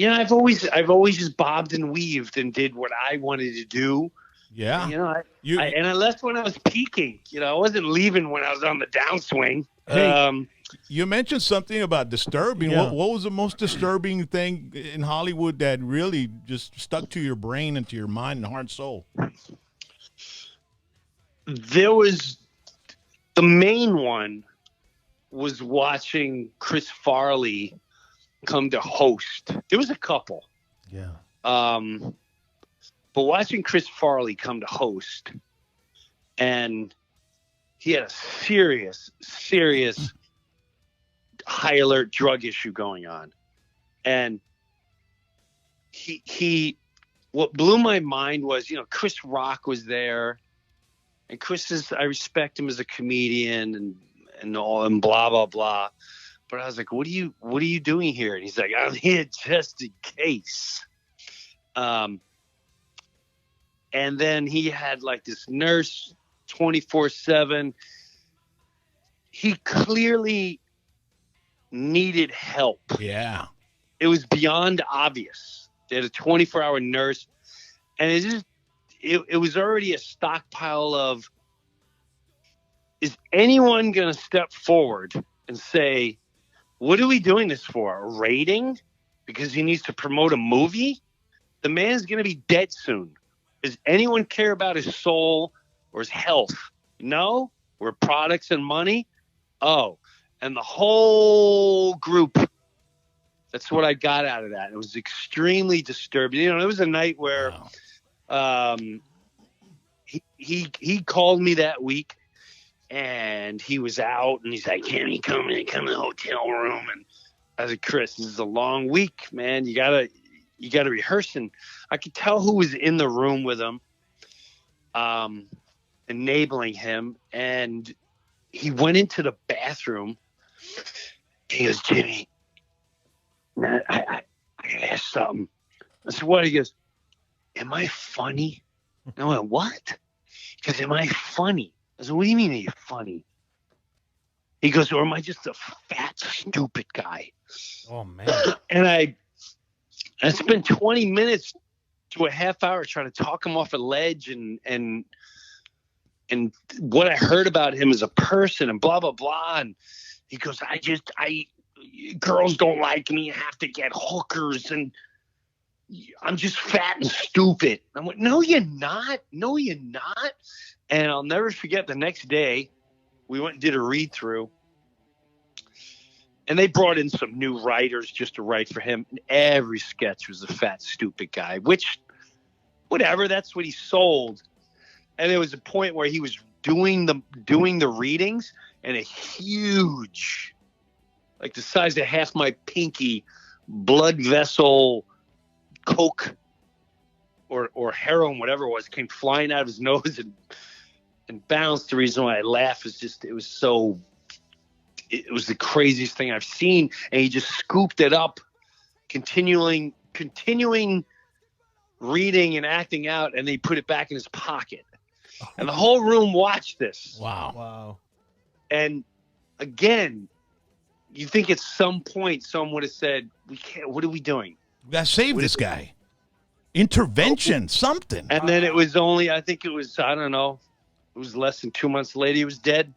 I've always just bobbed and weaved and did what I wanted to do. Yeah. And I left when I was peaking. I wasn't leaving when I was on the downswing. Hey, you mentioned something about disturbing. Yeah. What was the most disturbing thing in Hollywood that really just stuck to your brain and to your mind and heart and soul? There was the main one was watching Chris Farley come to host. There was a couple. Yeah. But watching Chris Farley come to host, and he had a serious high alert drug issue going on. And what blew my mind was, Chris Rock was there, and I respect him as a comedian and all, and blah, blah, blah. But I was like, what are you doing here? And he's like, I'm here just in case. And then he had like this nurse 24/7. He clearly needed help. Yeah. It was beyond obvious. They had a 24-hour nurse, and it was already a stockpile of, is anyone going to step forward and say, what are we doing this for? A rating? Because he needs to promote a movie? The man's going to be dead soon. Does anyone care about his soul or his health? No? We're products and money? Oh. And the whole group, that's what I got out of that. It was extremely disturbing. It was a night where he called me that week, and he was out, and he's like, can he come in the hotel room? And I was like, Chris, this is a long week, man. You gotta rehearse. And I could tell who was in the room with him, enabling him. And he went into the bathroom. He goes, Jimmy, man, I gotta ask something. I said, what? He goes, am I funny? And I went, what? He goes, am I funny? I said, what do you mean are you funny? He goes, or am I just a fat, stupid guy? Oh, man. And I spent 20 minutes to a half hour trying to talk him off a ledge and what I heard about him as a person and blah, blah, blah. And he goes, girls don't like me. I have to get hookers, and I'm just fat and stupid. I went, no, you're not. No, you're not. And I'll never forget the next day, we went and did a read through. And they brought in some new writers just to write for him. And every sketch was a fat, stupid guy, which, whatever, that's what he sold. And there was a point where he was doing the readings, and a huge, like the size of half my pinky, blood vessel, coke or heroin, whatever it was, came flying out of his nose and bounced. The reason why I laugh is just, it was the craziest thing I've seen. And he just scooped it up, continuing reading and acting out, and they put it back in his pocket. And the whole room watched this. Wow. And again, you think at some point someone would have said, we can't, what are we doing? We got to save this guy. Intervention, something. And then it was only, I think it was, I don't know, it was less than 2 months later, he was dead.